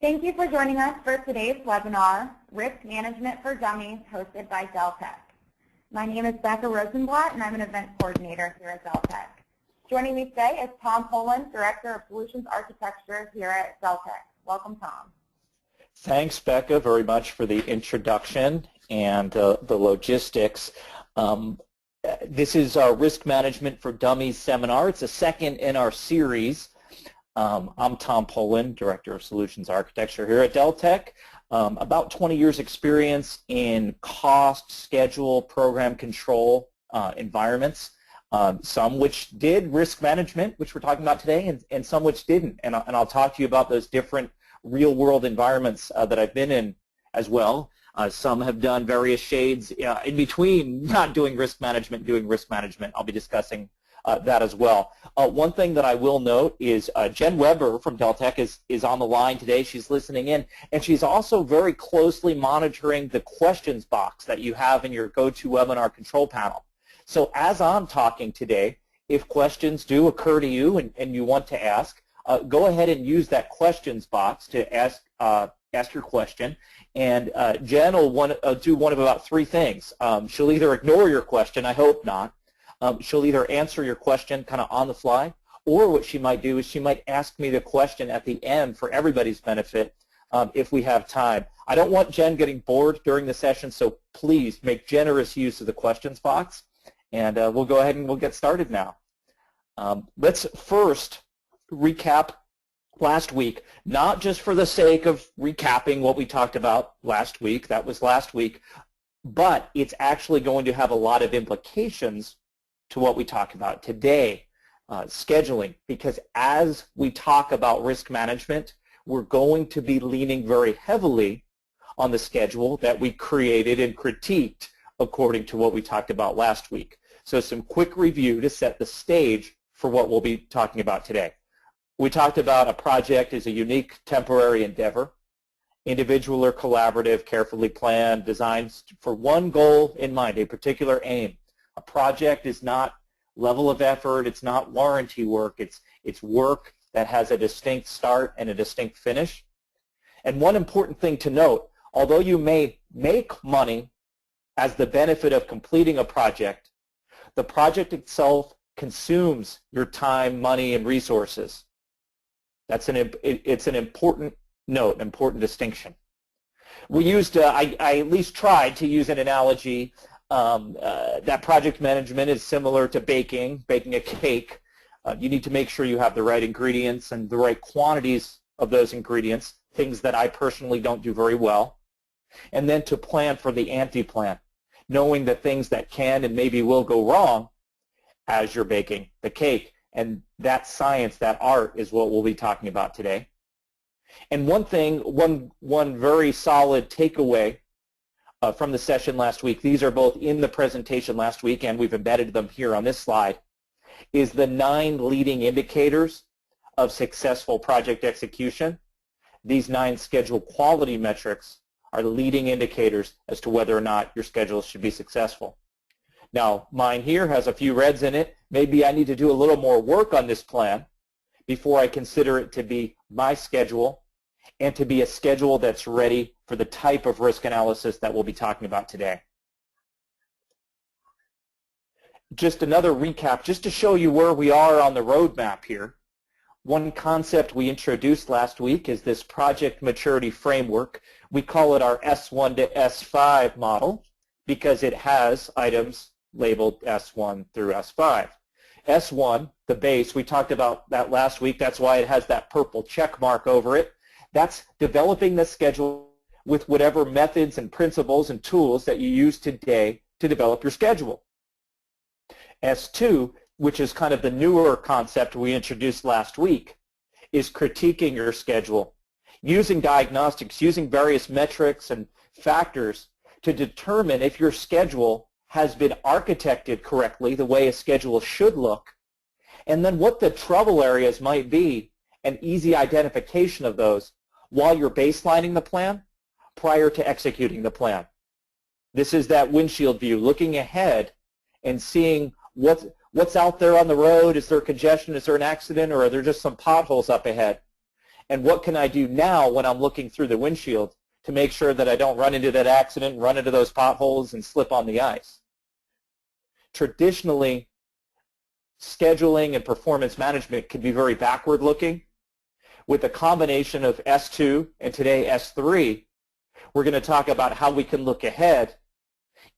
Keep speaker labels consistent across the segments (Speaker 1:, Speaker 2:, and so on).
Speaker 1: Thank you for joining us for today's webinar, Risk Management for Dummies, hosted by Deltek. My name is Becca Rosenblatt, and I'm an event coordinator here at Deltek. Joining me today is Tom Poland, Director of Solutions Architecture here at Deltek. Welcome, Tom.
Speaker 2: Thanks, Becca, very much for the introduction and the logistics. This is our Risk Management for Dummies seminar. It's the second in our series. I'm Tom Poland, Director of Solutions Architecture here at Deltek. About 20 years experience in cost, schedule, program control environments. Some which did risk management, which we're talking about today, and some which didn't. And I'll talk to you about those different real-world environments that I've been in as well. Some have done various shades in between not doing risk management, doing risk management. I'll be discussing that as well. One thing that I will note is Jen Weber from Deltek is on the line today. She's listening in, and she's also very closely monitoring the questions box that you have in your GoToWebinar control panel. So as I'm talking today, if questions do occur to you and you want to ask, go ahead and use that questions box to ask your question. And Jen will do one of about three things. She'll either ignore your question, I hope not. She'll either answer your question kind of on the fly, or what she might do is she might ask me the question at the end for everybody's benefit if we have time. I don't want Jen getting bored during the session, so please make generous use of the questions box. And we'll go ahead and we'll get started now. Let's first recap last week, not just for the sake of recapping what we talked about last week, that was last week, but it's actually going to have a lot of implications to what we talk about today, scheduling, because as we talk about risk management, we're going to be leaning very heavily on the schedule that we created and critiqued according to what we talked about last week. So some quick review to set the stage for what we'll be talking about today. We talked about a project is a unique temporary endeavor, individual or collaborative, carefully planned, designed for one goal in mind, a particular aim. A project is not level of effort, it's not warranty work, it's work that has a distinct start and a distinct finish. And one important thing to note, although you may make money as the benefit of completing a project, the project itself consumes your time, money, and resources. It's an important note, an important distinction. We used, I at least tried to use an analogy that project management is similar to baking a cake. You need to make sure you have the right ingredients and the right quantities of those ingredients, things that I personally don't do very well, and then to plan for the anti-plan, knowing the things that can and maybe will go wrong as you're baking the cake. And that science, that art, is what we'll be talking about today. And one thing, one very solid takeaway from the session last week, these are both in the presentation last week and we've embedded them here on this slide, is the 9 leading indicators of successful project execution. These 9 schedule quality metrics are leading indicators as to whether or not your schedule should be successful. Now, mine here has a few reds in it. Maybe I need to do a little more work on this plan before I consider it to be my schedule and to be a schedule that's ready for the type of risk analysis that we'll be talking about today. Just another recap, just to show you where we are on the roadmap here. One concept we introduced last week is this project maturity framework. We call it our S1 to S5 model because it has items labeled S1 through S5. S1, the base, we talked about that last week. That's why it has that purple check mark over it. That's developing the schedule with whatever methods and principles and tools that you use today to develop your schedule. S2, which is kind of the newer concept we introduced last week, is critiquing your schedule, using diagnostics, using various metrics and factors to determine if your schedule has been architected correctly, the way a schedule should look, and then what the trouble areas might be, and easy identification of those while you're baselining the plan prior to executing the plan. This is that windshield view, looking ahead and seeing what's out there on the road. Is there congestion? Is there an accident? Or are there just some potholes up ahead? And what can I do now when I'm looking through the windshield to make sure that I don't run into that accident, run into those potholes, and slip on the ice? Traditionally, scheduling and performance management can be very backward-looking. With a combination of S2 and today S3, we're going to talk about how we can look ahead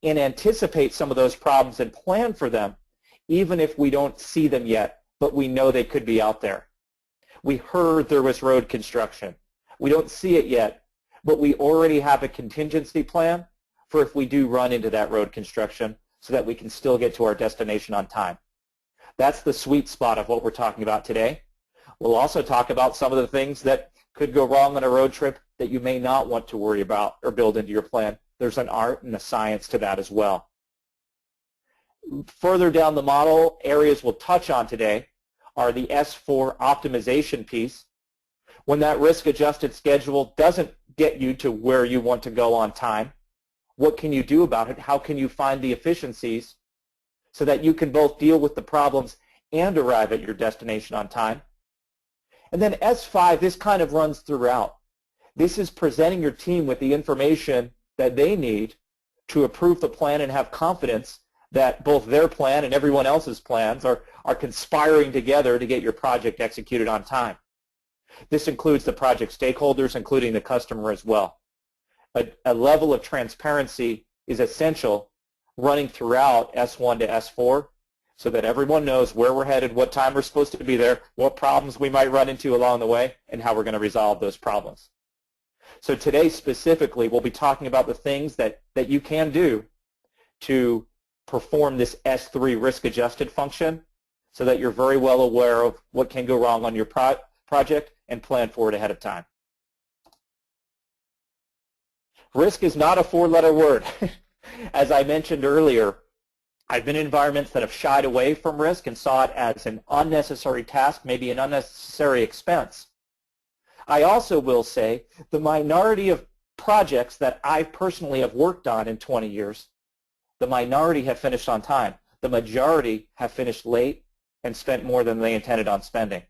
Speaker 2: and anticipate some of those problems and plan for them, even if we don't see them yet, but we know they could be out there. We heard there was road construction. We don't see it yet, but we already have a contingency plan for if we do run into that road construction so that we can still get to our destination on time. That's the sweet spot of what we're talking about today. We'll also talk about some of the things that could go wrong on a road trip that you may not want to worry about or build into your plan. There's an art and a science to that as well. Further down the model, areas we'll touch on today are the S4 optimization piece. When that risk-adjusted schedule doesn't get you to where you want to go on time, what can you do about it? How can you find the efficiencies so that you can both deal with the problems and arrive at your destination on time? And then S5, this kind of runs throughout. This is presenting your team with the information that they need to approve the plan and have confidence that both their plan and everyone else's plans are conspiring together to get your project executed on time. This includes the project stakeholders, including the customer as well. A level of transparency is essential running throughout S1 to S4 so that everyone knows where we're headed, what time we're supposed to be there, what problems we might run into along the way, and how we're going to resolve those problems. So today specifically, we'll be talking about the things that you can do to perform this S3 risk-adjusted function so that you're very well aware of what can go wrong on your project and plan for it ahead of time. Risk is not a four-letter word. As I mentioned earlier, I've been in environments that have shied away from risk and saw it as an unnecessary task, maybe an unnecessary expense. I also will say the minority of projects that I personally have worked on in 20 years, the minority have finished on time. The majority have finished late and spent more than they intended on spending.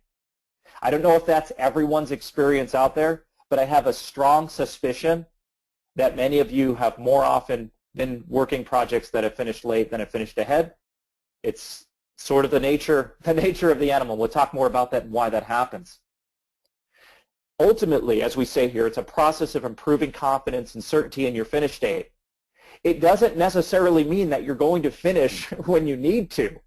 Speaker 2: I don't know if that's everyone's experience out there, but I have a strong suspicion that many of you have more often been working projects that have finished late than have finished ahead. It's sort of the nature of the animal. We'll talk more about that and why that happens. Ultimately, as we say here, it's a process of improving confidence and certainty in your finish date. It doesn't necessarily mean that you're going to finish when you need to,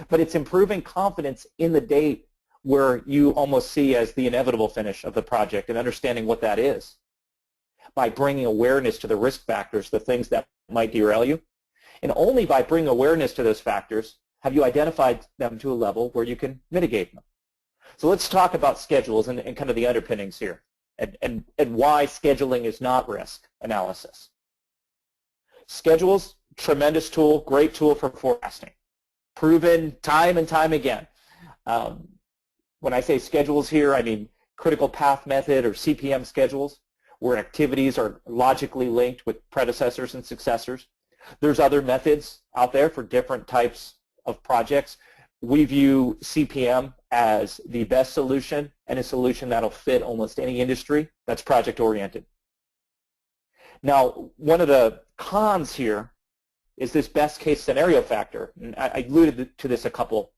Speaker 2: but it's improving confidence in the date where you almost see as the inevitable finish of the project and understanding what that is by bringing awareness to the risk factors, the things that might derail you. And only by bringing awareness to those factors have you identified them to a level where you can mitigate them. So let's talk about schedules and kind of the underpinnings here and why scheduling is not risk analysis. Schedules, tremendous tool, great tool for forecasting. Proven time and time again. When I say schedules here, I mean critical path method or CPM schedules, where activities are logically linked with predecessors and successors. There's other methods out there for different types of projects. We view CPM as the best solution and a solution that'll fit almost any industry that's project-oriented. Now, one of the cons here is this best-case scenario factor. And I alluded to this a couple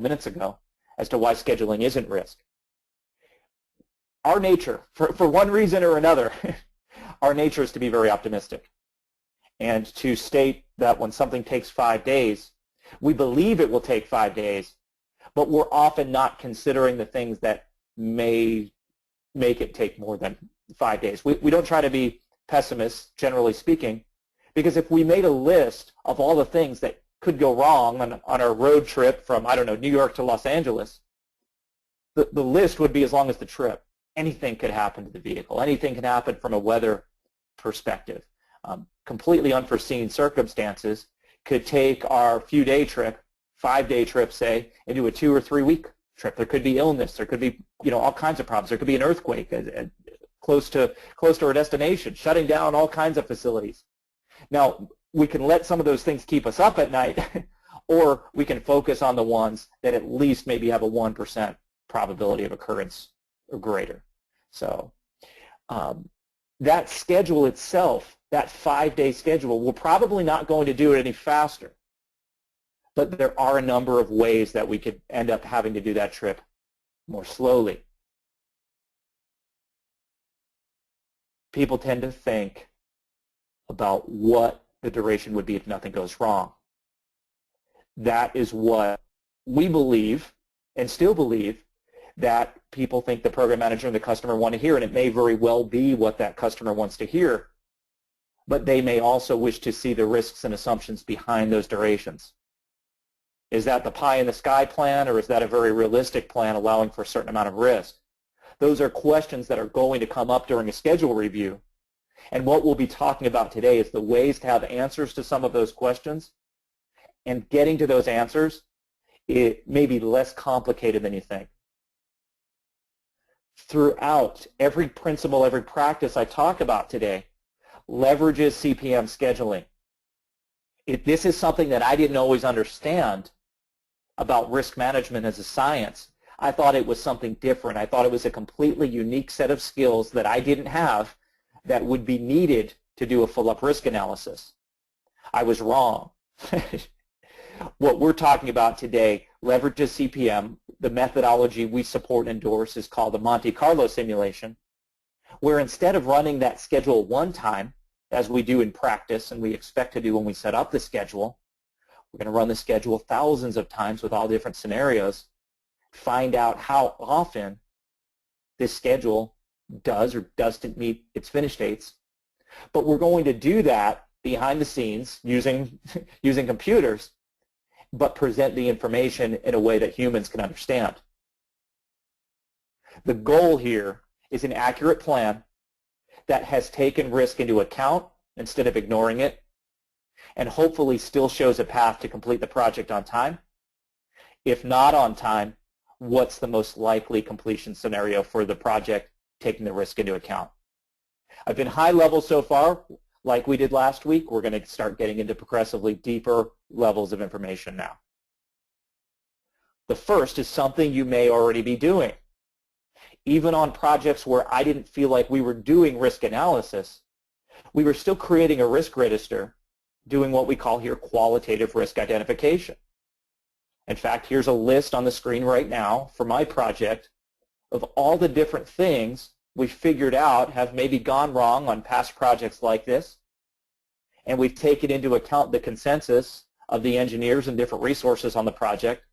Speaker 2: minutes ago as to why scheduling isn't risk. Our nature, for one reason or another, our nature is to be very optimistic and to state that when something takes 5 days, we believe it will take 5 days, but we're often not considering the things that may make it take more than 5 days. We don't try to be pessimists, generally speaking, because if we made a list of all the things that could go wrong on our road trip from, I don't know, New York to Los Angeles, the list would be as long as the trip. Anything could happen to the vehicle. Anything can happen from a weather perspective. Completely unforeseen circumstances could take our few-day trip, 5-day trip, say, into a 2 or 3 week trip. There could be illness. There could be, all kinds of problems. There could be an earthquake close to our destination, shutting down all kinds of facilities. Now, we can let some of those things keep us up at night, or we can focus on the ones that at least maybe have a 1% probability of occurrence or greater. So that schedule itself, that 5-day schedule, we're probably not going to do it any faster. But there are a number of ways that we could end up having to do that trip more slowly. People tend to think about what the duration would be if nothing goes wrong. That is what we believe and still believe that people think the program manager and the customer want to hear, and it may very well be what that customer wants to hear, but they may also wish to see the risks and assumptions behind those durations. Is that the pie-in-the-sky plan, or is that a very realistic plan allowing for a certain amount of risk? Those are questions that are going to come up during a schedule review. And what we'll be talking about today is the ways to have answers to some of those questions. And getting to those answers, it may be less complicated than you think. Throughout every principle, every practice I talk about today leverages CPM scheduling. This is something that I didn't always understand about risk management as a science. I thought it was something different. I thought it was a completely unique set of skills that I didn't have that would be needed to do a full-up risk analysis. I was wrong. What we're talking about today leverages CPM. The methodology we support and endorse is called the Monte Carlo simulation, where instead of running that schedule one time, as we do in practice and we expect to do when we set up the schedule, we're going to run the schedule thousands of times with all different scenarios, find out how often this schedule does or doesn't meet its finish dates. But we're going to do that behind the scenes using computers, but present the information in a way that humans can understand. The goal here is an accurate plan that has taken risk into account instead of ignoring it, and hopefully still shows a path to complete the project on time. If not on time, what's the most likely completion scenario for the project, taking the risk into account? I've been high level so far. Like we did last week, we're going to start getting into progressively deeper levels of information now. The first is something you may already be doing. Even on projects where I didn't feel like we were doing risk analysis, we were still creating a risk register, doing what we call here qualitative risk identification. In fact, here's a list on the screen right now for my project of all the different things we figured out have maybe gone wrong on past projects like this, and we've taken into account the consensus of the engineers and different resources on the project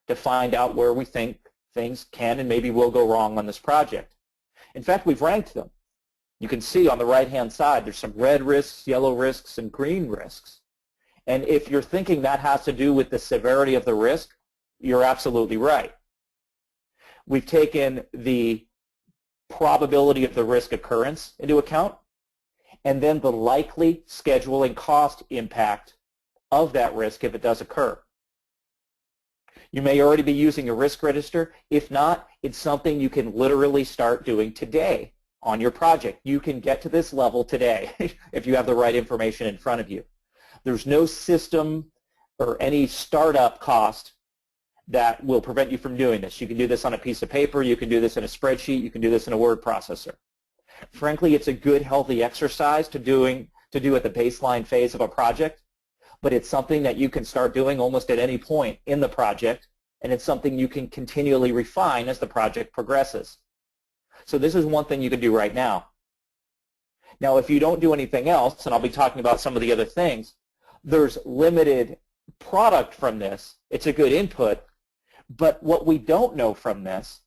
Speaker 2: to find out where we think things can and maybe will go wrong on this project. In fact, we've ranked them. You can see on the right-hand side there's some red risks, yellow risks, and green risks. And if you're thinking that has to do with the severity of the risk, you're absolutely right. We've taken the probability of the risk occurrence into account, and then the likely schedule and cost impact of that risk if it does occur. You may already be using a risk register. If not, it's something you can literally start doing today on your project. You can get to this level today if you have the right information in front of you. There's no system or any startup cost that will prevent you from doing this. You can do this on a piece of paper. You can do this in a spreadsheet. You can do this in a word processor. Frankly, it's a good, healthy exercise to do at the baseline phase of a project, but it's something that you can start doing almost at any point in the project, and it's something you can continually refine as the project progresses. So this is one thing you can do right now. Now, if you don't do anything else, and I'll be talking about some of the other things, there's limited product from this. It's a good input, but what we don't know from this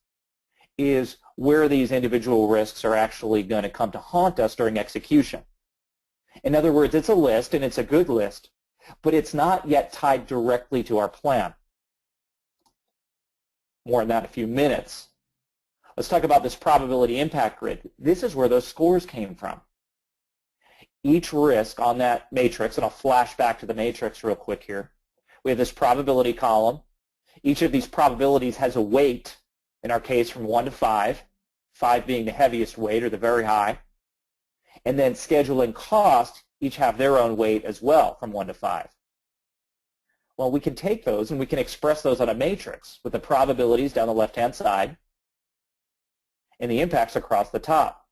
Speaker 2: is where these individual risks are actually going to come to haunt us during execution. In other words, it's a list, and it's a good list, but it's not yet tied directly to our plan. More on that in a few minutes. Let's talk about this probability impact grid. This is where those scores came from. Each risk on that matrix, and I'll flash back to the matrix real quick here. We have this probability column. Each of these probabilities has a weight, in our case from 1 to 5, 5 being the heaviest weight or the very high. And then schedule and cost each have their own weight as well from 1 to 5. Well, we can take those and we can express those on a matrix with the probabilities down the left-hand side and the impacts across the top.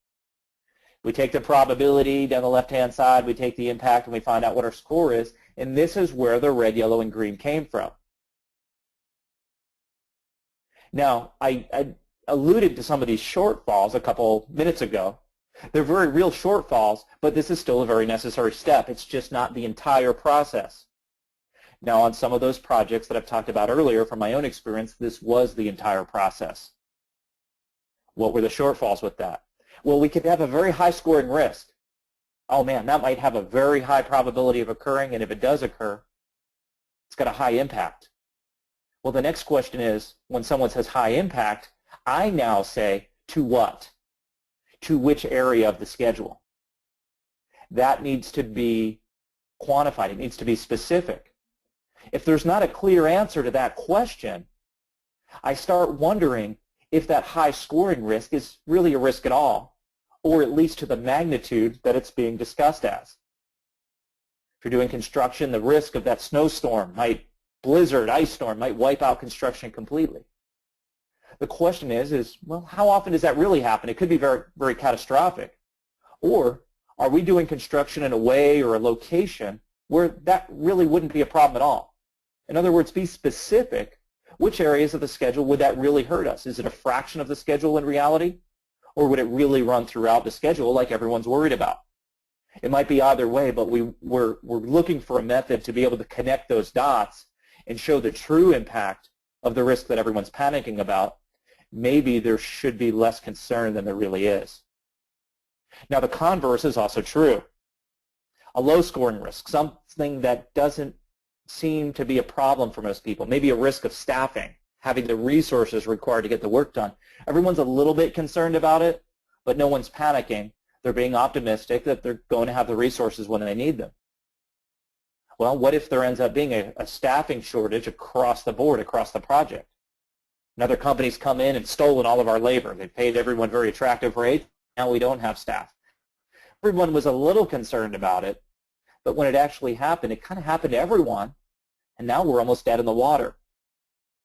Speaker 2: We take the probability down the left-hand side, we take the impact, and we find out what our score is, and this is where the red, yellow, and green came from. Now, I alluded to some of these shortfalls a couple minutes ago. They're very real shortfalls, but this is still a very necessary step. It's just not the entire process. Now, on some of those projects that I've talked about earlier, from my own experience, this was the entire process. What were the shortfalls with that? Well, we could have a very high scoring risk. Oh man, that might have a very high probability of occurring, and if it does occur, it's got a high impact. Well, the next question is, when someone says high impact, I now say, to what? To which area of the schedule? That needs to be quantified. It needs to be specific. If there's not a clear answer to that question, I start wondering if that high scoring risk is really a risk at all, or at least to the magnitude that it's being discussed as. If you're doing construction, the risk of that snowstorm, blizzard, ice storm, might wipe out construction completely. The question is, well, how often does that really happen? It could be very, very catastrophic. Or are we doing construction in a way or a location where that really wouldn't be a problem at all? In other words, be specific. Which areas of the schedule would that really hurt us? Is it a fraction of the schedule in reality? Or would it really run throughout the schedule like everyone's worried about? It might be either way, but we're looking for a method to be able to connect those dots and show the true impact of the risk that everyone's panicking about. Maybe there should be less concern than there really is. Now, the converse is also true. A low-scoring risk, something that doesn't seem to be a problem for most people, maybe a risk of staffing, having the resources required to get the work done. Everyone's a little bit concerned about it, but no one's panicking. They're being optimistic that they're going to have the resources when they need them. Well, what if there ends up being a staffing shortage across the board, across the project? Another company's come in and stolen all of our labor. They paid everyone very attractive rates. Now we don't have staff. Everyone was a little concerned about it, but when it actually happened, it kind of happened to everyone, and now we're almost dead in the water.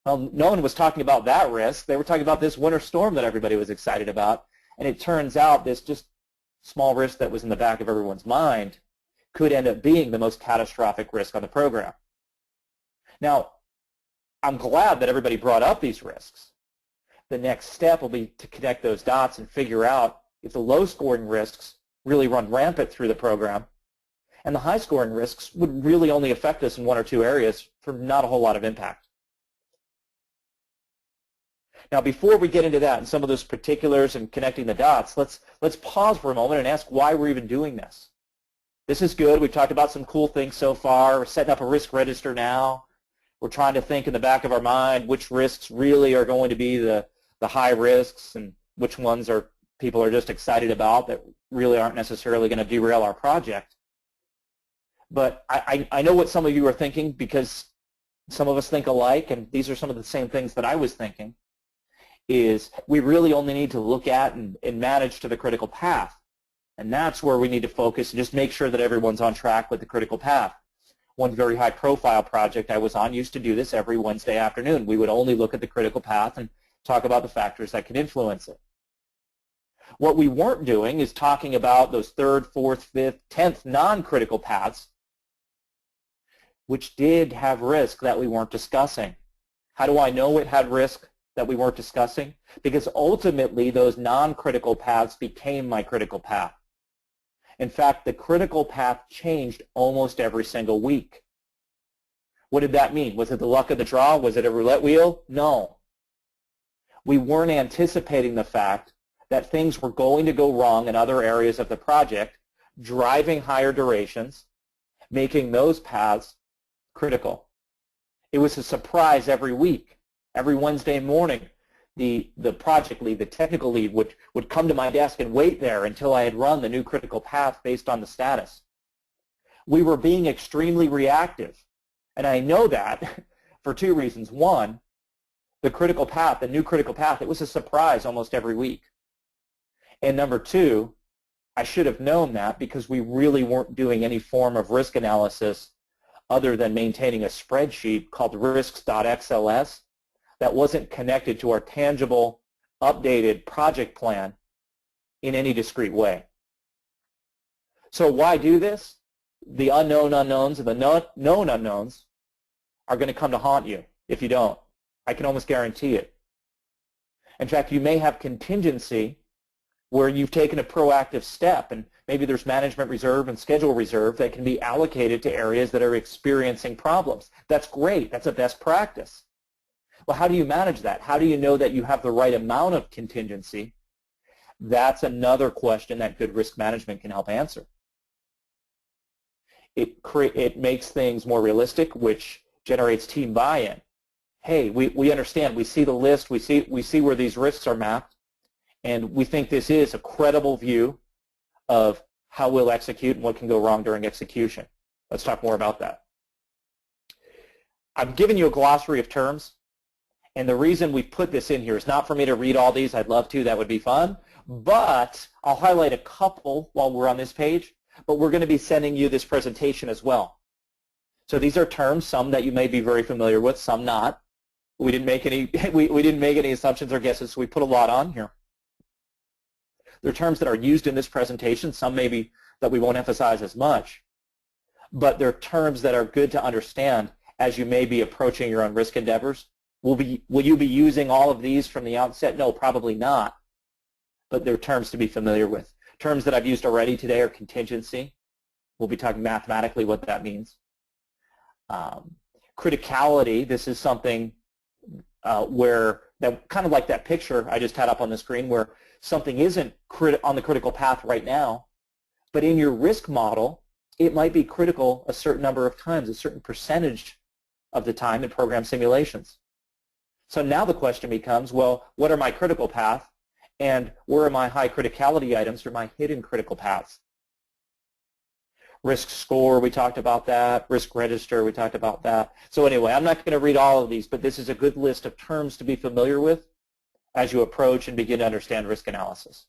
Speaker 2: Well, no one was talking about that risk. They were talking about this winter storm that everybody was excited about, and it turns out this just small risk that was in the back of everyone's mind could end up being the most catastrophic risk on the program. Now, I'm glad that everybody brought up these risks. The next step will be to connect those dots and figure out if the low-scoring risks really run rampant through the program, and the high-scoring risks would really only affect us in one or two areas for not a whole lot of impact. Now, before we get into that and some of those particulars and connecting the dots, let's pause for a moment and ask why we're even doing this. This is good. We've talked about some cool things so far. We're setting up a risk register now. We're trying to think in the back of our mind which risks really are going to be the high risks and which ones are people are just excited about that really aren't necessarily going to derail our project. But I know what some of you are thinking, because some of us think alike, and these are some of the same things that I was thinking, is we really only need to look at and manage to the critical path. And that's where we need to focus and just make sure that everyone's on track with the critical path. One very high-profile project I was on used to do this every Wednesday afternoon. We would only look at the critical path and talk about the factors that can influence it. What we weren't doing is talking about those 3rd, 4th, 5th, 10th non-critical paths, which did have risk that we weren't discussing. How do I know it had risk that we weren't discussing? Because ultimately those non-critical paths became my critical path. In fact, the critical path changed almost every single week. What did that mean? Was it the luck of the draw? Was it a roulette wheel? No. We weren't anticipating the fact that things were going to go wrong in other areas of the project, driving higher durations, making those paths critical. It was a surprise every week. Every Wednesday morning, the project lead, the technical lead, would come to my desk and wait there until I had run the new critical path based on the status. We were being extremely reactive, and I know that for two reasons. One, the critical path, the new critical path, it was a surprise almost every week. And number two, I should have known that because we really weren't doing any form of risk analysis other than maintaining a spreadsheet called risks.xls that wasn't connected to our tangible, updated project plan in any discrete way. So why do this? The unknown unknowns and the known unknowns are going to come to haunt you if you don't. I can almost guarantee it. In fact, you may have contingency where you've taken a proactive step, and maybe there's management reserve and schedule reserve that can be allocated to areas that are experiencing problems. That's great. That's a best practice. Well, how do you manage that? How do you know that you have the right amount of contingency? That's another question that good risk management can help answer. It makes things more realistic, which generates team buy-in. Hey, we understand. We see the list. We see where these risks are mapped, and we think this is a credible view of how we'll execute and what can go wrong during execution. Let's talk more about that. I've given you a glossary of terms, and the reason we put this in here is not for me to read all these. I'd love to. That would be fun. But I'll highlight a couple while we're on this page. But we're going to be sending you this presentation as well. So these are terms, some that you may be very familiar with, some not. We didn't make any we didn't make any assumptions or guesses, so we put a lot on here. There are terms that are used in this presentation, some maybe that we won't emphasize as much, but they're terms that are good to understand as you may be approaching your own risk endeavors. Will you be using all of these from the outset? No, probably not, but they're terms to be familiar with. Terms that I've used already today are contingency. We'll be talking mathematically what that means. Criticality, this is something where, kind of like that picture I just had up on the screen, where something isn't on the critical path right now, but in your risk model, it might be critical a certain number of times, a certain percentage of the time in program simulations. So now the question becomes, well, what are my critical paths? And where are my high criticality items or my hidden critical paths? Risk score, we talked about that. Risk register, we talked about that. So anyway, I'm not going to read all of these, but this is a good list of terms to be familiar with as you approach and begin to understand risk analysis.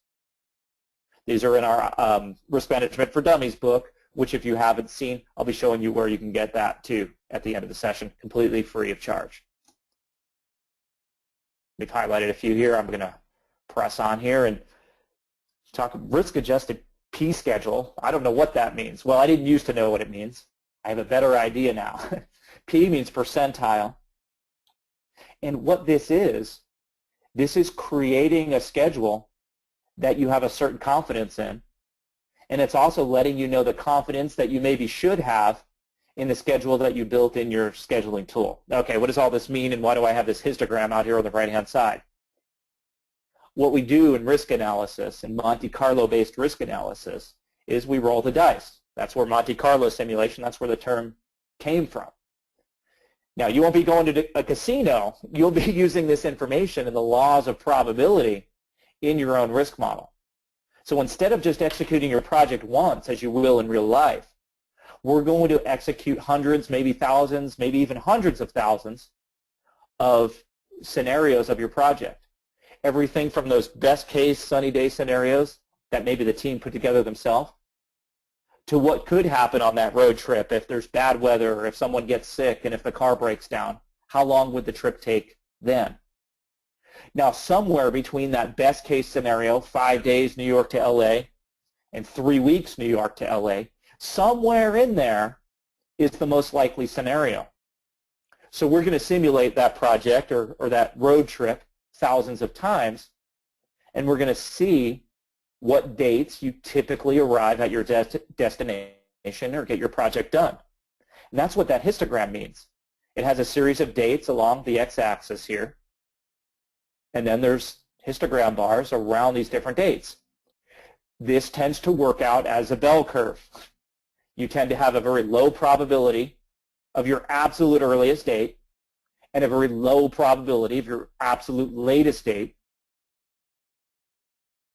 Speaker 2: These are in our Risk Management for Dummies book, which if you haven't seen, I'll be showing you where you can get that too at the end of the session, completely free of charge. We've highlighted a few here. I'm going to press on here and talk risk-adjusted P schedule. I don't know what that means. Well, I didn't used to know what it means. I have a better idea now. P means percentile. And what this is creating a schedule that you have a certain confidence in. And it's also letting you know the confidence that you maybe should have in the schedule that you built in your scheduling tool. Okay, what does all this mean, and why do I have this histogram out here on the right-hand side? What we do in risk analysis, in Monte Carlo-based risk analysis, is we roll the dice. That's where Monte Carlo simulation, that's where the term came from. Now, you won't be going to a casino. You'll be using this information and the laws of probability in your own risk model. So instead of just executing your project once, as you will in real life, we're going to execute hundreds, maybe thousands, maybe even hundreds of thousands of scenarios of your project. Everything from those best case sunny day scenarios that maybe the team put together themselves to what could happen on that road trip if there's bad weather or if someone gets sick and if the car breaks down. How long would the trip take then? Now, somewhere between that best case scenario, 5 days New York to LA, and 3 weeks New York to LA, somewhere in there is the most likely scenario. So we're going to simulate that project or that road trip thousands of times, and we're going to see what dates you typically arrive at your destination or get your project done. And that's what that histogram means. It has a series of dates along the x-axis here, and then there's histogram bars around these different dates. This tends to work out as a bell curve. You tend to have a very low probability of your absolute earliest date and a very low probability of your absolute latest date.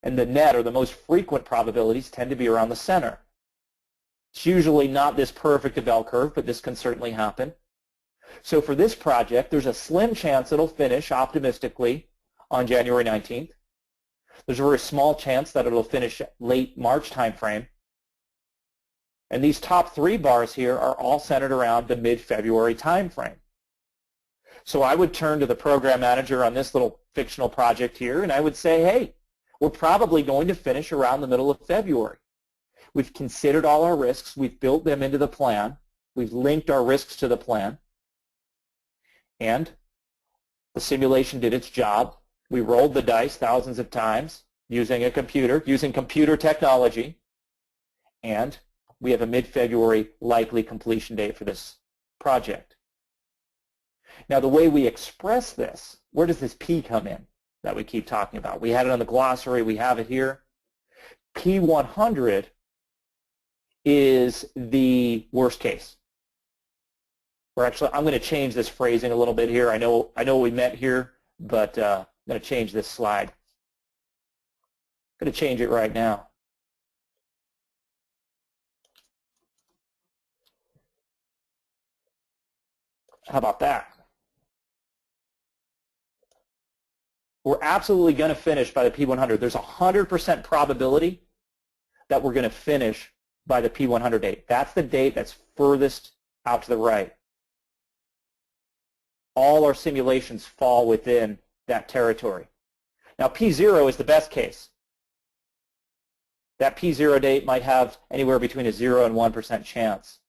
Speaker 2: And the net, or the most frequent probabilities, tend to be around the center. It's usually not this perfect a bell curve, but this can certainly happen. So for this project, there's a slim chance it'll finish optimistically on January 19th. There's a very small chance that it'll finish late March timeframe. And these top 3 bars here are all centered around the mid-February timeframe. So I would turn to the program manager on this little fictional project here, and I would say, hey, we're probably going to finish around the middle of February. We've considered all our risks. We've built them into the plan. We've linked our risks to the plan. And the simulation did its job. We rolled the dice thousands of times using a computer, using computer technology, and we have a mid-February likely completion date for this project. Now, the way we express this, where does this P come in that we keep talking about? We had it on the glossary. We have it here. P100 is the worst case. Or actually, I'm going to change this phrasing a little bit here. I know what we meant here, but I'm going to change this slide. I'm going to change it right now. How about that? We're absolutely going to finish by the P100. There's a 100% probability that we're going to finish by the P100 date. That's the date that's furthest out to the right. All our simulations fall within that territory. Now, P0 is the best case. That P0 date might have anywhere between a 0 and 1% chance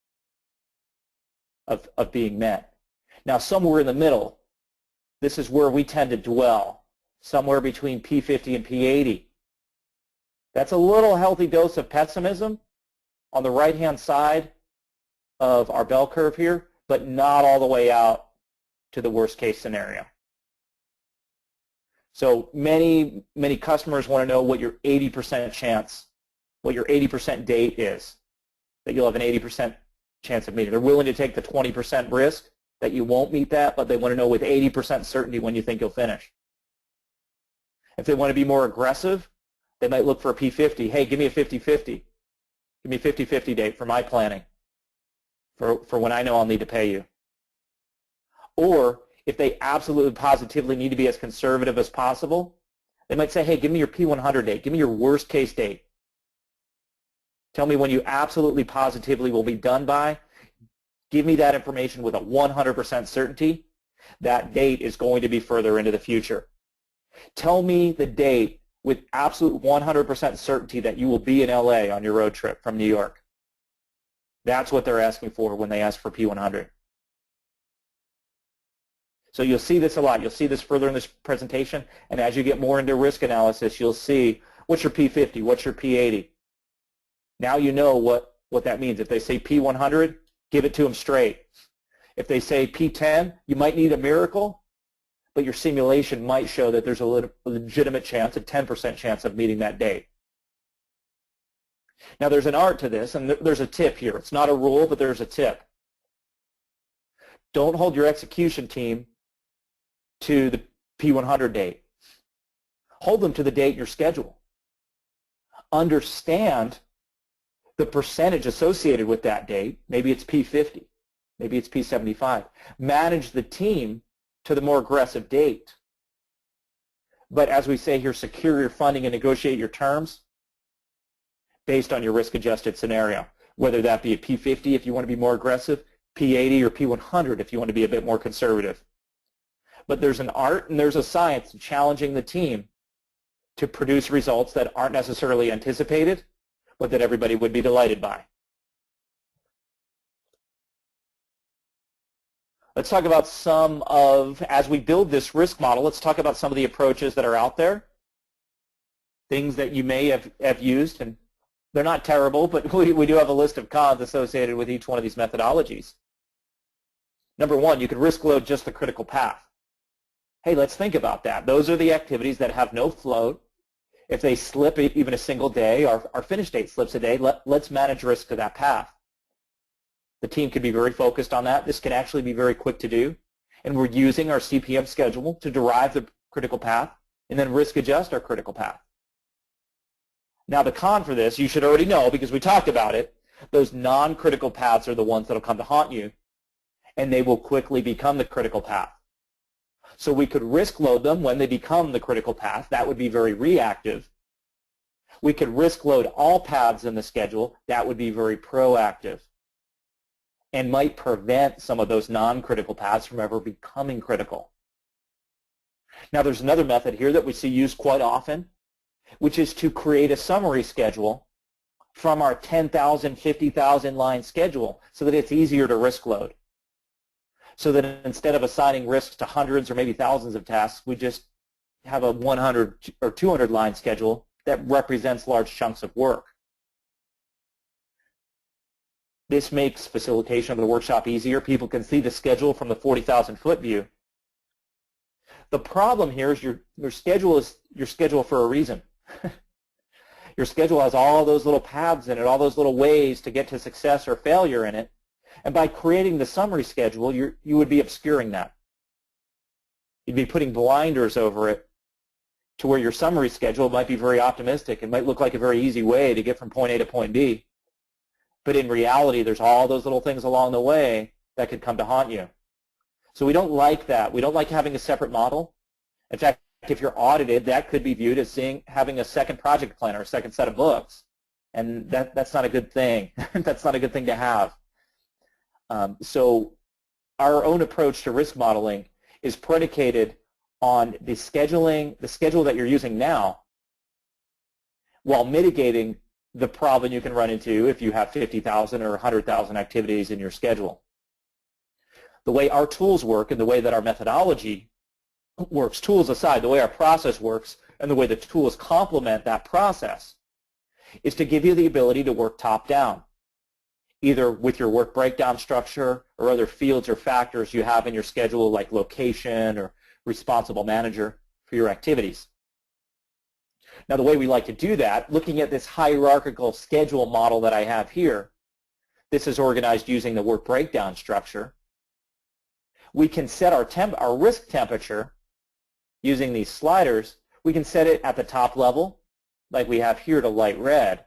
Speaker 2: of being met. Now, somewhere in the middle, this is where we tend to dwell. Somewhere between P50 and P80. That's a little healthy dose of pessimism on the right-hand side of our bell curve here, but not all the way out to the worst-case scenario. So many customers want to know what your 80% chance, what your 80% date is, that you'll have an 80% chance of meeting. They're willing to take the 20% risk that you won't meet that, but they want to know with 80% certainty when you think you'll finish. If they want to be more aggressive, they might look for a P50. Hey, give me a 50-50. Give me a 50-50 date for my planning, for when I know I'll need to pay you. Or if they absolutely positively need to be as conservative as possible, they might say, hey, give me your P100 date. Give me your worst case date. Tell me when you absolutely positively will be done by. Give me that information with a 100% certainty. That date is going to be further into the future. Tell me the date with absolute 100% certainty that you will be in LA on your road trip from New York. That's what they're asking for when they ask for P100. So you'll see this a lot. You'll see this further in this presentation, and as you get more into risk analysis, you'll see what's your P50, what's your P80. Now you know what that means. If they say P100, give it to them straight. If they say P10, you might need a miracle, but your simulation might show that there's a legitimate chance, a 10% chance of meeting that date. Now there's an art to this, and there's a tip here. It's not a rule, but there's a tip. Don't hold your execution team to the P100 date. Hold them to the date in your schedule. Understand the percentage associated with that date. Maybe it's P50. Maybe it's P75. Manage the team to the more aggressive date. But as we say here, secure your funding and negotiate your terms based on your risk-adjusted scenario, whether that be a P50 if you want to be more aggressive, P80 or P100 if you want to be a bit more conservative. But there's an art and there's a science to challenging the team to produce results that aren't necessarily anticipated, but that everybody would be delighted by. Let's talk about some of, as we build this risk model, let's talk about some of the approaches that are out there, things that you may have used, and they're not terrible, but we do have a list of cons associated with each one of these methodologies. Number one, you could risk load just the critical path. Hey, let's think about that. Those are the activities that have no float. If they slip even a single day, our finish date slips a day, let's manage risk to that path. The team could be very focused on that. This can actually be very quick to do. And we're using our CPM schedule to derive the critical path and then risk adjust our critical path. Now the con for this, you should already know because we talked about it, those non-critical paths are the ones that will come to haunt you, and they will quickly become the critical path. So we could risk load them when they become the critical path. That would be very reactive. We could risk load all paths in the schedule. That would be very proactive. and might prevent some of those non-critical paths from ever becoming critical. Now there's another method here that we see used quite often, which is to create a summary schedule from our 10,000, 50,000 line schedule so that it's easier to risk load. So that instead of assigning risks to hundreds or maybe thousands of tasks, we just have a 100 or 200 line schedule that represents large chunks of work. This makes facilitation of the workshop easier. People can see the schedule from the 40,000-foot view. The problem here is your schedule is your schedule for a reason. Your schedule has all those little paths in it, all those little ways to get to success or failure in it. And by creating the summary schedule, you would be obscuring that. You'd be putting blinders over it to where your summary schedule might be very optimistic. It might look like a very easy way to get from point A to point B. But in reality, there's all those little things along the way that could come to haunt you. So we don't like that. We don't like having a separate model. In fact, if you're audited, that could be viewed as having a second project plan or a second set of books. And that's not a good thing. That's not a good thing to have. So our own approach to risk modeling is predicated on the schedule that you're using now, while mitigating the problem you can run into if you have 50,000 or 100,000 activities in your schedule. The way our tools work and the way that our methodology works, tools aside, the way our process works and the way the tools complement that process is to give you the ability to work top-down, either with your work breakdown structure or other fields or factors you have in your schedule like location or responsible manager for your activities. Now the way we like to do that, looking at this hierarchical schedule model that I have here, this is organized using the work breakdown structure. We can set our risk temperature using these sliders. We can set it at the top level, like we have here, to light red.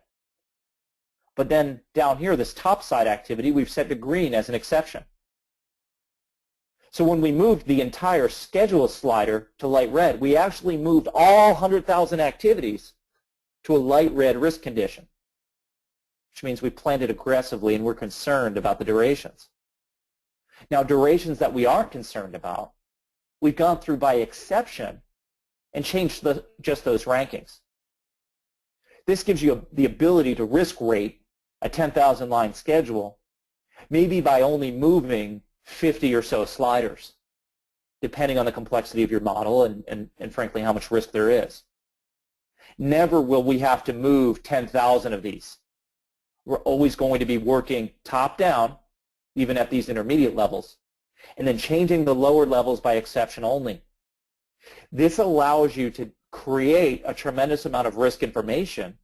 Speaker 2: But then down here, this top side activity, we've set to green as an exception. So when we moved the entire schedule slider to light red, we actually moved all 100,000 activities to a light red risk condition, which means we planned it aggressively and we're concerned about the durations. Now, durations that we aren't concerned about, we've gone through by exception and changed just those rankings. This gives you the ability to risk rate a 10,000 line schedule, maybe by only moving 50 or so sliders, depending on the complexity of your model and frankly how much risk there is. Never will we have to move 10,000 of these. We're always going to be working top down, even at these intermediate levels, and then changing the lower levels by exception only. This allows you to create a tremendous amount of risk information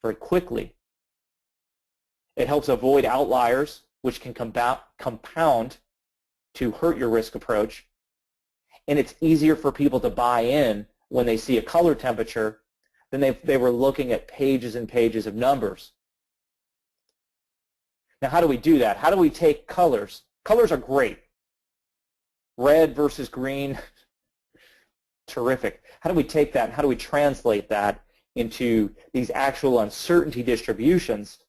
Speaker 2: very quickly. It helps avoid outliers, which can compound to hurt your risk approach. And it's easier for people to buy in when they see a color temperature than they were looking at pages and pages of numbers. Now, how do we do that? How do we take colors? Colors are great. Red versus green, terrific. How do we take that and how do we translate that into these actual uncertainty distributions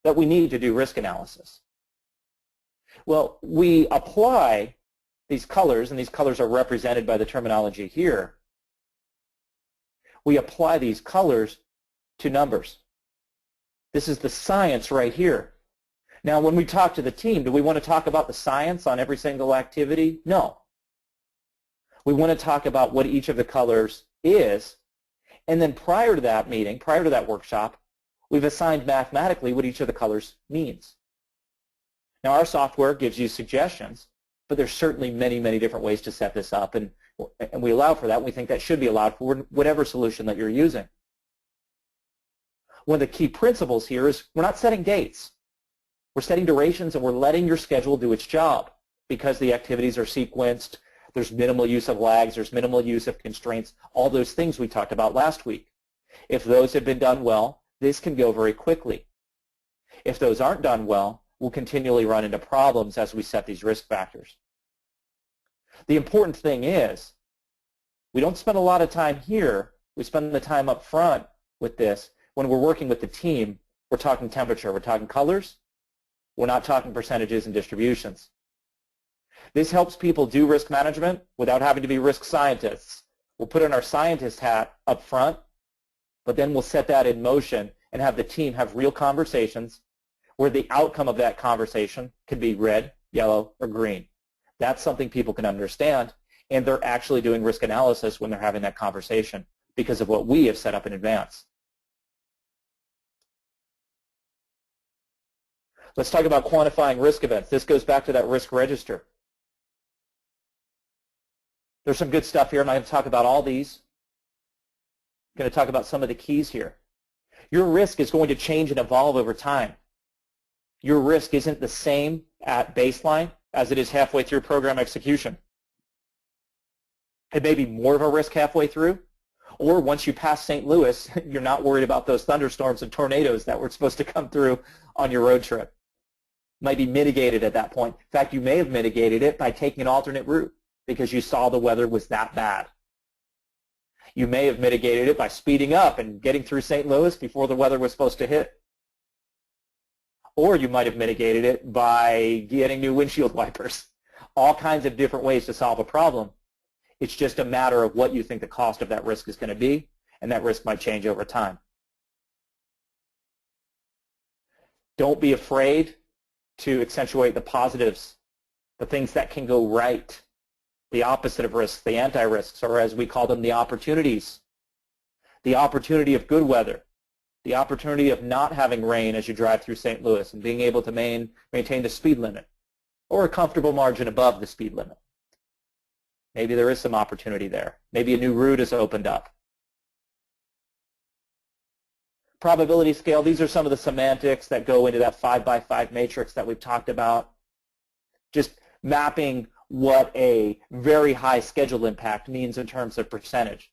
Speaker 2: that we need to do risk analysis? Well, we apply these colors, and these colors are represented by the terminology here. We apply these colors to numbers. This is the science right here. Now, when we talk to the team, do we want to talk about the science on every single activity? No. We want to talk about what each of the colors is, and then prior to that meeting, prior to that workshop, we've assigned mathematically what each of the colors means. Now, our software gives you suggestions, but there's certainly many, many different ways to set this up, and we allow for that. We think that should be allowed for whatever solution that you're using. One of the key principles here is we're not setting dates. We're setting durations, and we're letting your schedule do its job because the activities are sequenced. There's minimal use of lags. There's minimal use of constraints, all those things we talked about last week. If those have been done well, this can go very quickly. If those aren't done well, we'll continually run into problems as we set these risk factors. The important thing is we don't spend a lot of time here. We spend the time up front with this. When we're working with the team, we're talking temperature, we're talking colors, We're not talking percentages and distributions. This helps people do risk management without having to be risk scientists. We'll put on our scientist hat up front, but then we'll set that in motion and have the team have real conversations where the outcome of that conversation could be red, yellow, or green. That's something people can understand, and they're actually doing risk analysis when they're having that conversation because of what we have set up in advance. Let's talk about quantifying risk events. This goes back to that risk register. There's some good stuff here. I'm not going to talk about all these. I'm going to talk about some of the keys here. Your risk is going to change and evolve over time. Your risk isn't the same at baseline as it is halfway through program execution. It may be more of a risk halfway through, or once you pass St. Louis, you're not worried about those thunderstorms and tornadoes that were supposed to come through on your road trip. Might be mitigated at that point. In fact, you may have mitigated it by taking an alternate route because you saw the weather was that bad. You may have mitigated it by speeding up and getting through St. Louis before the weather was supposed to hit. Or you might have mitigated it by getting new windshield wipers. All kinds of different ways to solve a problem. It's just a matter of what you think the cost of that risk is going to be, and that risk might change over time. Don't be afraid to accentuate the positives, the things that can go right, the opposite of risks, the anti-risks, or as we call them, the opportunities. The opportunity of good weather, the opportunity of not having rain as you drive through St. Louis and being able to maintain the speed limit or a comfortable margin above the speed limit. Maybe there is some opportunity there. Maybe a new route has opened up. Probability scale, these are some of the semantics that go into that 5x5 matrix that we've talked about. Just mapping what a very high schedule impact means in terms of percentage.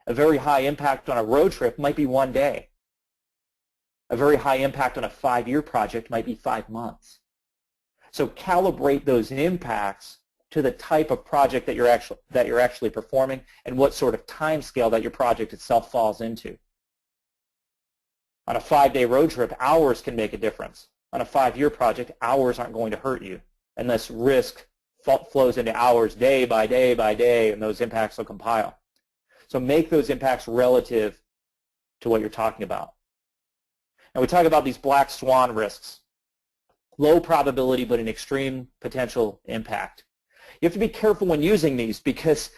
Speaker 2: A very high impact on a road trip might be 1 day. A very high impact on a 5-year project might be 5 months. So calibrate those impacts to the type of project that you're actually performing and what sort of time scale that your project itself falls into. On a 5-day road trip, hours can make a difference. On a 5-year project, hours aren't going to hurt you unless risk flows into hours day by day by day, and those impacts will compile. So make those impacts relative to what you're talking about. Now we talk about these black swan risks. Low probability but an extreme potential impact. You have to be careful when using these because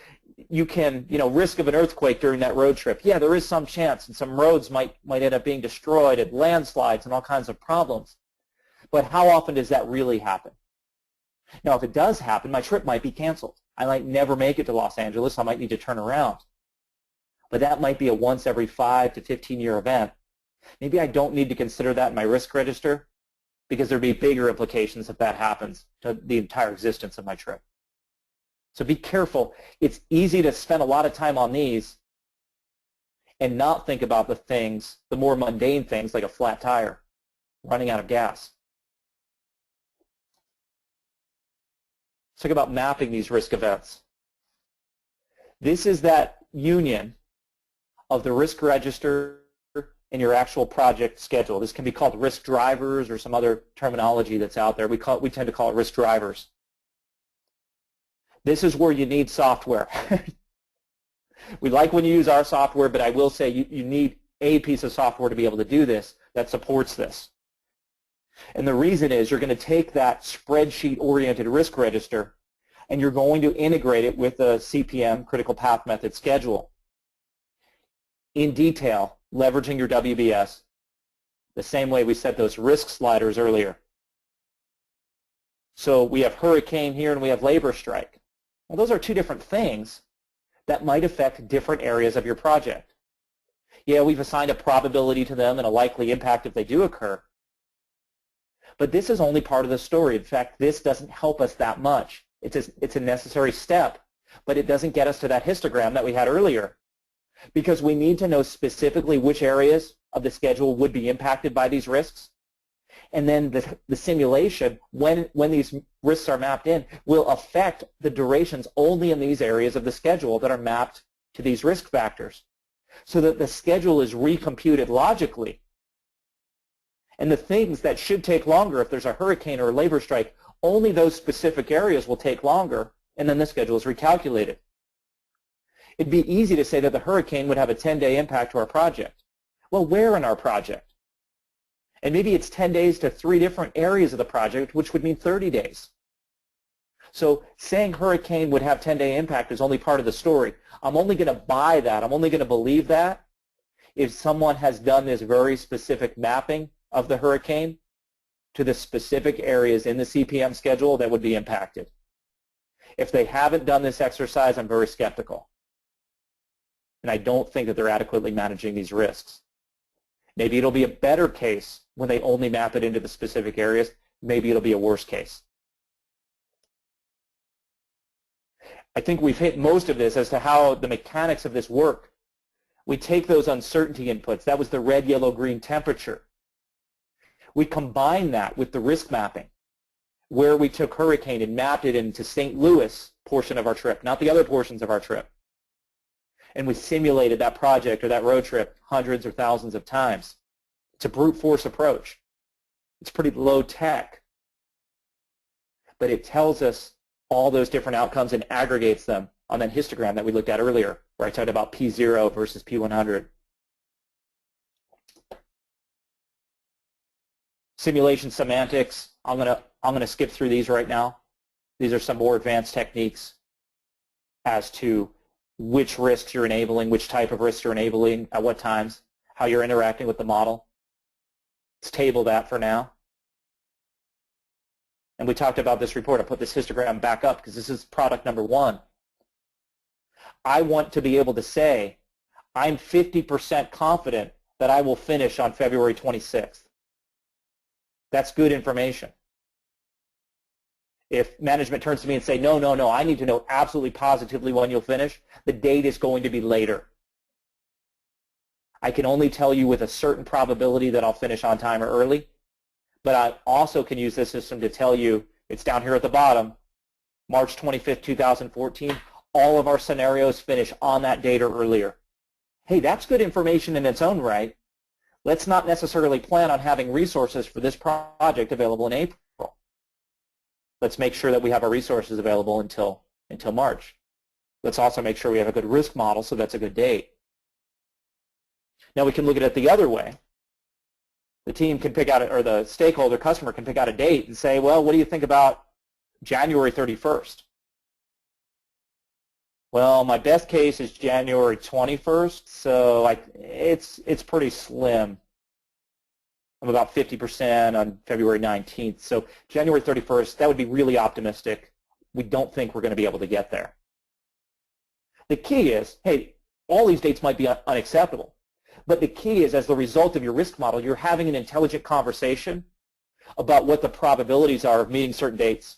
Speaker 2: you can, risk of an earthquake during that road trip. Yeah, there is some chance, and some roads might end up being destroyed and landslides and all kinds of problems. But how often does that really happen? Now, if it does happen, my trip might be canceled. I might never make it to Los Angeles. I might need to turn around. But that might be a once every 5 to 15-year event. Maybe I don't need to consider that in my risk register because there'd be bigger implications if that happens to the entire existence of my trip. So be careful. It's easy to spend a lot of time on these and not think about the more mundane things like a flat tire, running out of gas. Let's talk about mapping these risk events. This is that union of the risk register and your actual project schedule. This can be called risk drivers or some other terminology that's out there. We tend to call it risk drivers. This is where you need software. We like when you use our software, but I will say you need a piece of software to be able to do this that supports this. And the reason is you're going to take that spreadsheet-oriented risk register and you're going to integrate it with the CPM, critical path method schedule in detail, leveraging your WBS, the same way we set those risk sliders earlier. So we have hurricane here and we have labor strike. Well, those are two different things that might affect different areas of your project. Yeah, we've assigned a probability to them and a likely impact if they do occur. But this is only part of the story. In fact, this doesn't help us that much. It's a necessary step, but it doesn't get us to that histogram that we had earlier because we need to know specifically which areas of the schedule would be impacted by these risks. And then the simulation, when these risks are mapped in, will affect the durations only in these areas of the schedule that are mapped to these risk factors so that the schedule is recomputed logically And the things that should take longer, if there's a hurricane or a labor strike, only those specific areas will take longer, and then the schedule is recalculated. It'd be easy to say that the hurricane would have a 10-day impact to our project. Well, where in our project? And maybe it's 10 days to 3 different areas of the project, which would mean 30 days. So saying hurricane would have 10-day impact is only part of the story. I'm only going to buy that. I'm only going to believe that if someone has done this very specific mapping of the hurricane to the specific areas in the CPM schedule that would be impacted. If they haven't done this exercise, I'm very skeptical. And I don't think that they're adequately managing these risks. Maybe it'll be a better case when they only map it into the specific areas. Maybe it'll be a worse case. I think we've hit most of this as to how the mechanics of this work. We take those uncertainty inputs. That was the red, yellow, green temperature. We combine that with the risk mapping, where we took hurricane and mapped it into St. Louis portion of our trip, not the other portions of our trip. And we simulated that project or that road trip hundreds or thousands of times. It's a brute force approach. It's pretty low tech. But it tells us all those different outcomes and aggregates them on that histogram that we looked at earlier, where I talked about P0 versus P100. Simulation semantics, I'm gonna skip through these right now. These are some more advanced techniques as to which risks you're enabling, which type of risks you're enabling, at what times, how you're interacting with the model. Let's table that for now. And we talked about this report. I put this histogram back up because this is product number 1. I want to be able to say, I'm 50% confident that I will finish on February 26th. That's good information. If management turns to me and say, no, no, no, I need to know absolutely positively when you'll finish, the date is going to be later. I can only tell you with a certain probability that I'll finish on time or early, but I also can use this system to tell you, it's down here at the bottom, March 25th, 2014, all of our scenarios finish on that date or earlier. Hey, that's good information in its own right. Let's not necessarily plan on having resources for this project available in April. Let's make sure that we have our resources available until March. Let's also make sure we have a good risk model, so that's a good date. Now we can look at it the other way. The team can pick out, or the stakeholder, customer can pick out a date and say, well, what do you think about January 31st? Well, my best case is January 21st, so it's pretty slim. I'm about 50% on February 19th. So January 31st, that would be really optimistic. We don't think we're going to be able to get there. The key is, hey, all these dates might be unacceptable. But the key is, as the result of your risk model, you're having an intelligent conversation about what the probabilities are of meeting certain dates.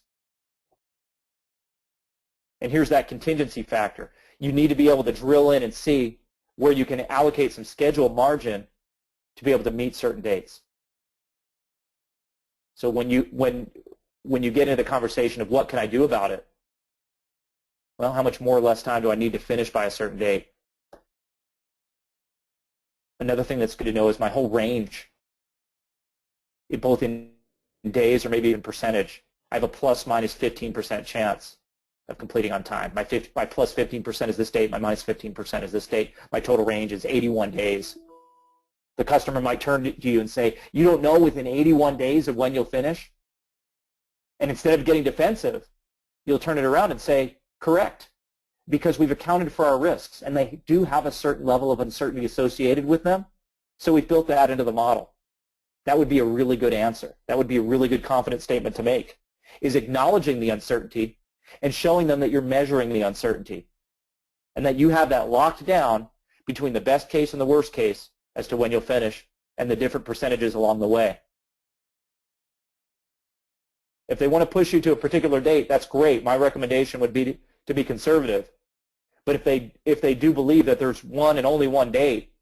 Speaker 2: And here's that contingency factor. You need to be able to drill in and see where you can allocate some schedule margin to be able to meet certain dates. So when you get into the conversation of what can I do about it, well, how much more or less time do I need to finish by a certain date? Another thing that's good to know is my whole range, both in days or maybe even percentage. I have a plus minus 15% chance of completing on time. My plus 15% is this date, my minus 15% is this date. My total range is 81 days. The customer might turn to you and say, you don't know within 81 days of when you'll finish? And instead of getting defensive, you'll turn it around and say, correct, because we've accounted for our risks, and they do have a certain level of uncertainty associated with them, so we've built that into the model. That would be a really good answer. That would be a really good confident statement to make, is acknowledging the uncertainty and showing them that you're measuring the uncertainty and that you have that locked down between the best case and the worst case as to when you'll finish and the different percentages along the way. If they want to push you to a particular date, that's great. My recommendation would be to be conservative. But if they do believe that there's one and only one date,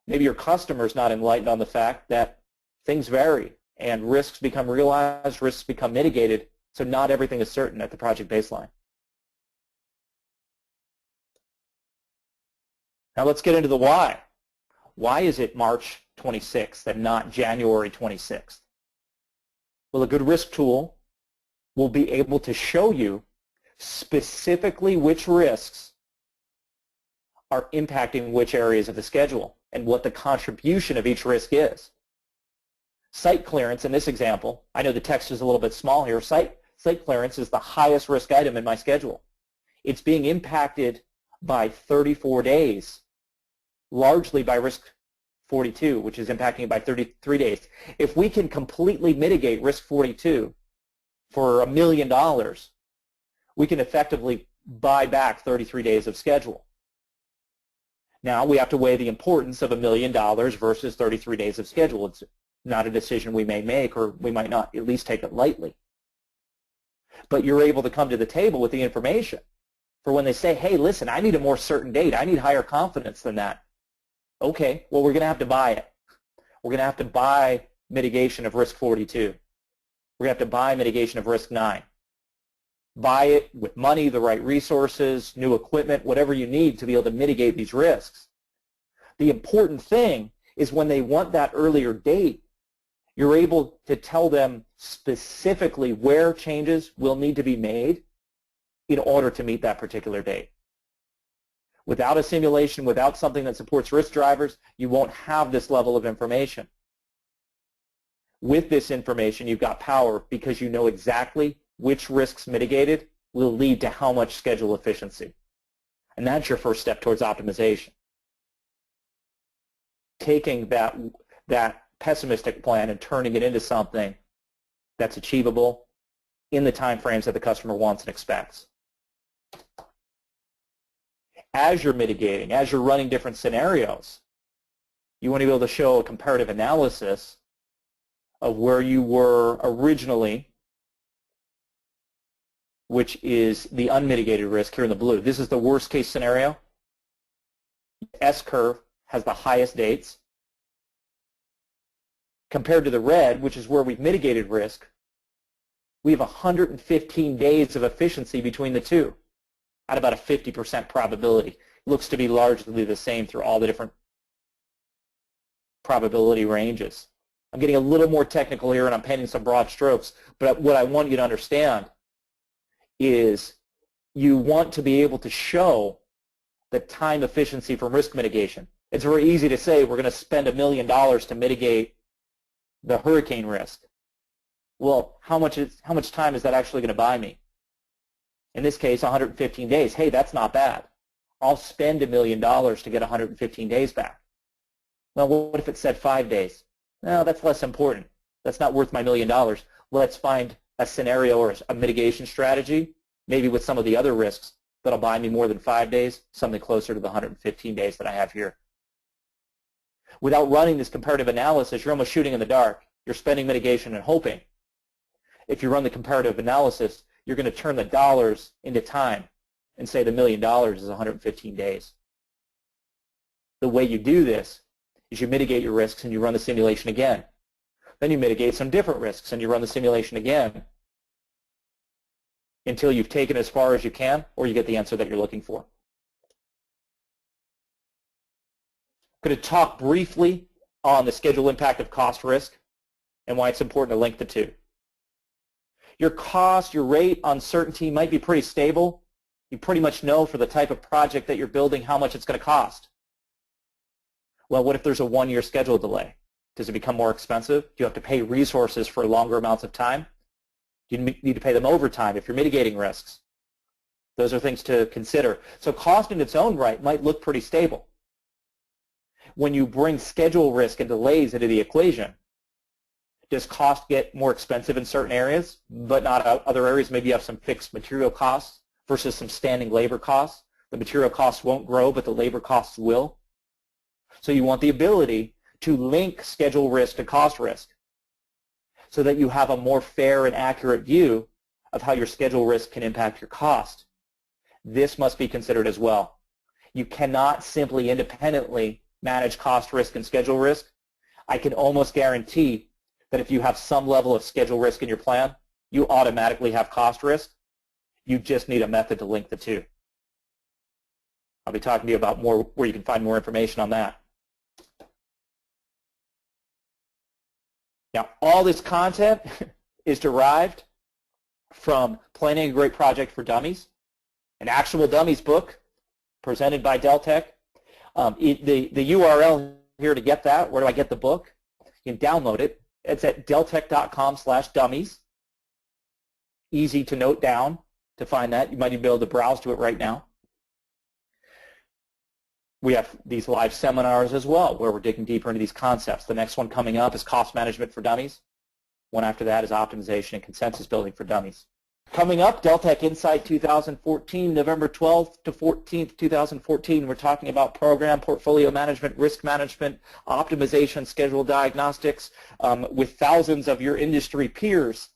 Speaker 2: maybe your customer's not enlightened on the fact that things vary and risks become realized, risks become mitigated, so not everything is certain at the project baseline. Now let's get into the why. Why is it March 26th and not January 26th? Well, a good risk tool will be able to show you specifically which risks are impacting which areas of the schedule and what the contribution of each risk is. Site clearance in this example, I know the text is a little bit small here, site clearance is the highest risk item in my schedule. It's being impacted by 34 days, largely by risk 42, which is impacting it by 33 days. If we can completely mitigate risk 42 for $1 million, we can effectively buy back 33 days of schedule. Now we have to weigh the importance of $1 million versus 33 days of schedule. It's not a decision we may make, or we might not at least take it lightly. But you're able to come to the table with the information for when they say, hey, listen, I need a more certain date. I need higher confidence than that. Okay, well, we're going to have to buy it. We're going to have to buy mitigation of risk 42. We're going to have to buy mitigation of risk 9. Buy it with money, the right resources, new equipment, whatever you need to be able to mitigate these risks. The important thing is when they want that earlier date, you're able to tell them specifically where changes will need to be made in order to meet that particular date. Without a simulation, without something that supports risk drivers, you won't have this level of information. With this information, you've got power because you know exactly which risks mitigated will lead to how much schedule efficiency. And that's your first step towards optimization. Taking that pessimistic plan and turning it into something that's achievable in the time frames that the customer wants and expects. As you're mitigating, as you're running different scenarios, you want to be able to show a comparative analysis of where you were originally, which is the unmitigated risk here in the blue. This is the worst case scenario. S-curve has the highest dates. Compared to the red, which is where we've mitigated risk, we have 115 days of efficiency between the two at about a 50% probability. It looks to be largely the same through all the different probability ranges. I'm getting a little more technical here and I'm painting some broad strokes, but what I want you to understand is you want to be able to show the time efficiency from risk mitigation. It's very easy to say we're going to spend $1 million to mitigate the hurricane risk. Well, how much time is that actually going to buy me? In this case, 115 days. Hey, that's not bad. I'll spend $1 million to get 115 days back. Well, what if it said 5 days? No, that's less important. That's not worth my $1 million. Let's find a scenario or a mitigation strategy, maybe with some of the other risks, that'll buy me more than 5 days, something closer to the 115 days that I have here. Without running this comparative analysis, you're almost shooting in the dark. You're spending mitigation and hoping. If you run the comparative analysis, you're going to turn the dollars into time and say the $1 million is 115 days. The way you do this is you mitigate your risks and you run the simulation again. Then you mitigate some different risks and you run the simulation again until you've taken as far as you can or you get the answer that you're looking for. I'm going to talk briefly on the schedule impact of cost risk and why it's important to link the two. Your cost, your rate, uncertainty might be pretty stable. You pretty much know for the type of project that you're building how much it's going to cost. Well, what if there's a one-year schedule delay? Does it become more expensive? Do you have to pay resources for longer amounts of time? Do you need to pay them overtime if you're mitigating risks? Those are things to consider. So cost in its own right might look pretty stable. When you bring schedule risk and delays into the equation, does cost get more expensive in certain areas, but not other areas? Maybe you have some fixed material costs versus some standing labor costs. The material costs won't grow, but the labor costs will. So you want the ability to link schedule risk to cost risk so that you have a more fair and accurate view of how your schedule risk can impact your cost. This must be considered as well. You cannot simply independently manage cost risk and schedule risk. I can almost guarantee that if you have some level of schedule risk in your plan, you automatically have cost risk. You just need a method to link the two. I'll be talking to you about more where you can find more information on that. Now, all this content is derived from Planning a Great Project for Dummies, an actual Dummies book presented by Deltek. The URL here to get that, where do I get the book? You can download it. It's at deltek.com/dummies. Easy to note down to find that. You might even be able to browse to it right now. We have these live seminars as well where we're digging deeper into these concepts. The next one coming up is Cost Management for Dummies. One after that is Optimization and Consensus Building for Dummies. Coming up, Deltek Insight 2014, November 12th to 14th, 2014. We're talking about program, portfolio management, risk management, optimization, schedule diagnostics with thousands of your industry peers.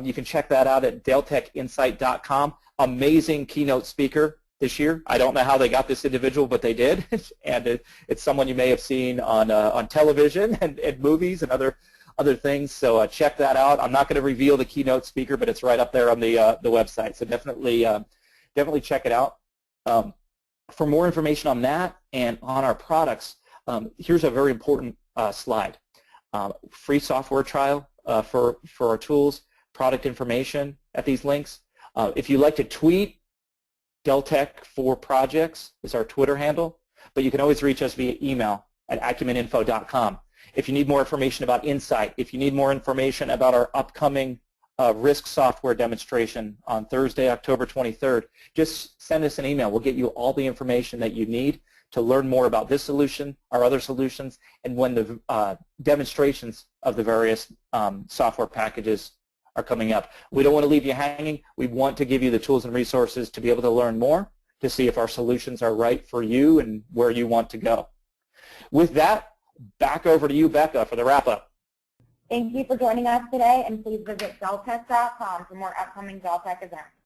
Speaker 2: You can check that out at deltekinsight.com. Amazing keynote speaker this year. I don't know how they got this individual, but they did. And it's someone you may have seen on television and movies and other things. So check that out. I'm not going to reveal the keynote speaker, but it's right up there on the website. So definitely check it out. For more information on that and on our products, here's a very important slide. Free software trial for our tools, product information at these links. If you like to tweet, Deltek for Projects is our Twitter handle, but you can always reach us via email at acumeninfo.com. If you need more information about Insight, if you need more information about our upcoming risk software demonstration on Thursday, October 23rd, just send us an email. We'll get you all the information that you need to learn more about this solution, our other solutions, and when the demonstrations of the various software packages are coming up. We don't want to leave you hanging. We want to give you the tools and resources to be able to learn more, to see if our solutions are right for you and where you want to go. With that, back over to you, Becca, for the wrap-up.
Speaker 1: Thank you for joining us today, and please visit deltek.com for more upcoming Deltek events.